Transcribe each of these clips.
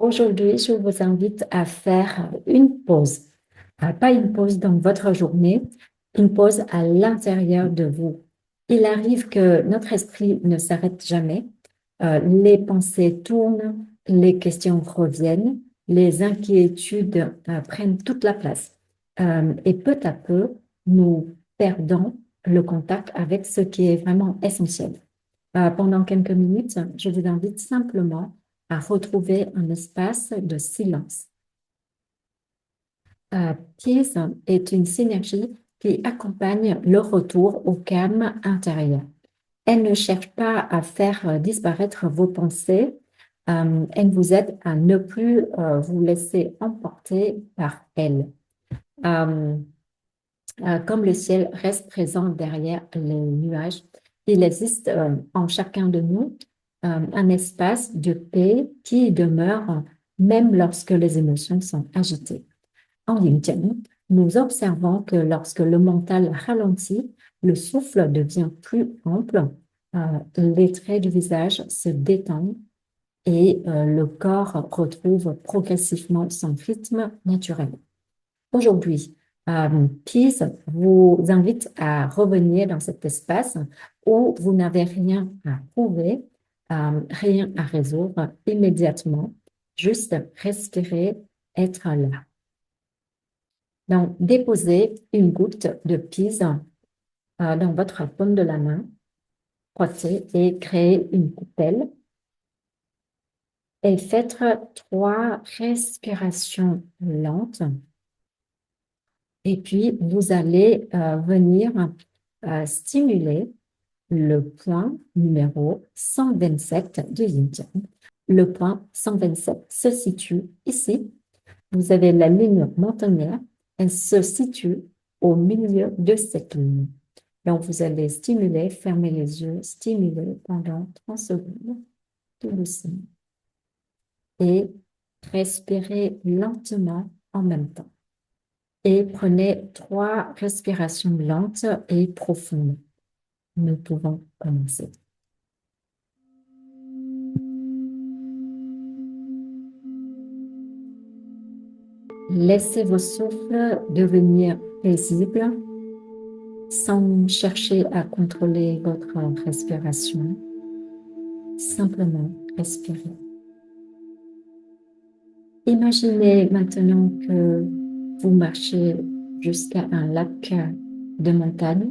Aujourd'hui, je vous invite à faire une pause. Pas une pause dans votre journée, une pause à l'intérieur de vous. Il arrive que notre esprit ne s'arrête jamais. Les pensées tournent, les questions reviennent, les inquiétudes prennent toute la place. Et peu à peu, nous perdons le contact avec ce qui est vraiment essentiel. Pendant quelques minutes, je vous invite simplement à retrouver un espace de silence. Peace est une synergie qui accompagne le retour au calme intérieur. Elle ne cherche pas à faire disparaître vos pensées, elle vous aide à ne plus vous laisser emporter par elles. Euh, comme le ciel reste présent derrière les nuages, il existe en chacun de nous un espace de paix qui demeure même lorsque les émotions sont agitées. En Yin nous observons que lorsque le mental ralentit, le souffle devient plus ample, les traits du visage se détendent et le corps retrouve progressivement son rythme naturel. Aujourd'hui, Peace vous invite à revenir dans cet espace où vous n'avez rien à prouver, rien à résoudre immédiatement, juste respirer, être là. Donc, déposez une goutte de Peace dans votre paume de la main, frottez et créez une coupelle et faites 3 respirations lentes. Et puis, vous allez venir stimuler le point numéro 127 de Yin Yang. Le point 127 se situe ici. Vous avez la ligne montagnère. Elle se situe au milieu de cette ligne. Donc, vous allez stimuler, fermer les yeux, stimuler pendant 30 secondes, tout doucement. Et respirez lentement en même temps. Et prenez 3 respirations lentes et profondes. Nous pouvons commencer. Laissez vos souffles devenir paisibles sans chercher à contrôler votre respiration. Simplement respirez. Imaginez maintenant que vous marchez jusqu'à un lac de montagne.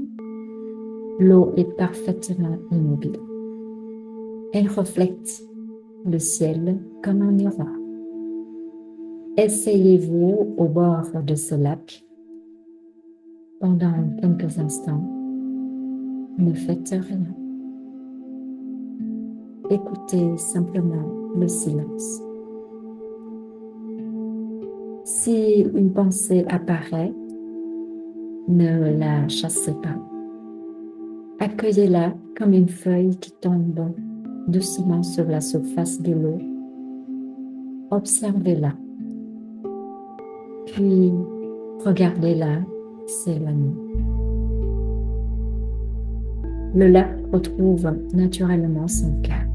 L'eau est parfaitement immobile. Elle reflète le ciel comme un miroir. Asseyez-vous au bord de ce lac pendant quelques instants. Ne faites rien. Écoutez simplement le silence. Si une pensée apparaît, ne la chassez pas. Accueillez-la comme une feuille qui tombe doucement sur la surface de l'eau. Observez-la. Puis, regardez-la s'éloigner. Le lac retrouve naturellement son calme.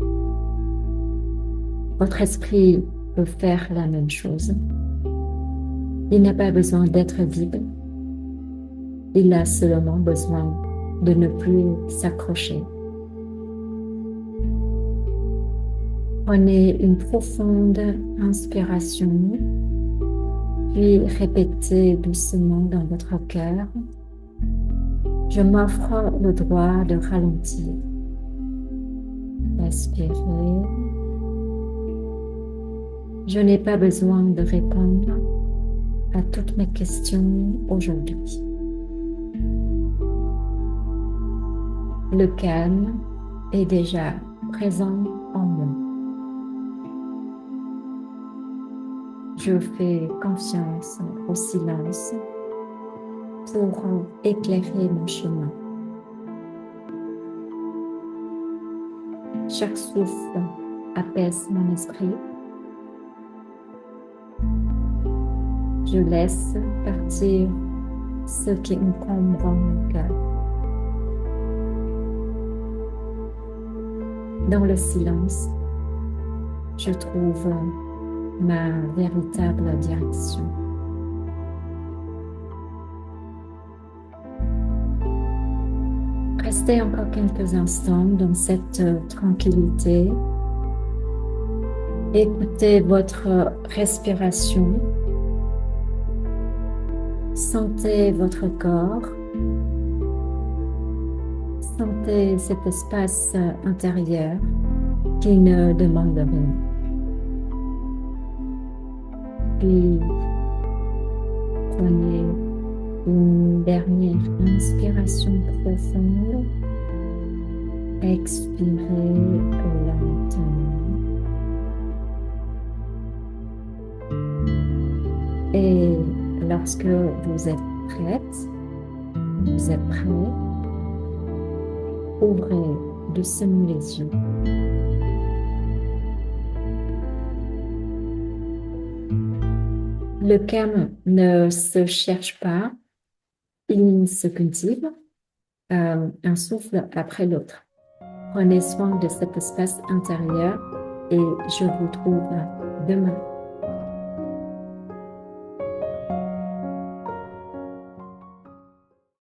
Votre esprit peut faire la même chose. Il n'a pas besoin d'être vide. Il a seulement besoin de ne plus s'accrocher. Prenez une profonde inspiration, puis répétez doucement dans votre cœur. Je m'offre le droit de ralentir. Respirez. Je n'ai pas besoin de répondre à toutes mes questions aujourd'hui. Le calme est déjà présent en moi. Je fais confiance au silence pour éclairer mon chemin. Chaque souffle apaise mon esprit. Je laisse partir ce qui encombre mon cœur. Dans le silence, je trouve ma véritable direction. Restez encore quelques instants dans cette tranquillité. Écoutez votre respiration. Sentez votre corps. Sentez cet espace intérieur qui ne demande rien. Puis, prenez une dernière inspiration profonde. Expirez lentement. Et lorsque vous êtes prête, vous êtes prêt, ouvrez doucement les yeux. Le calme ne se cherche pas, il se cultive, un souffle après l'autre. Prenez soin de cet espace intérieur et je vous trouve demain.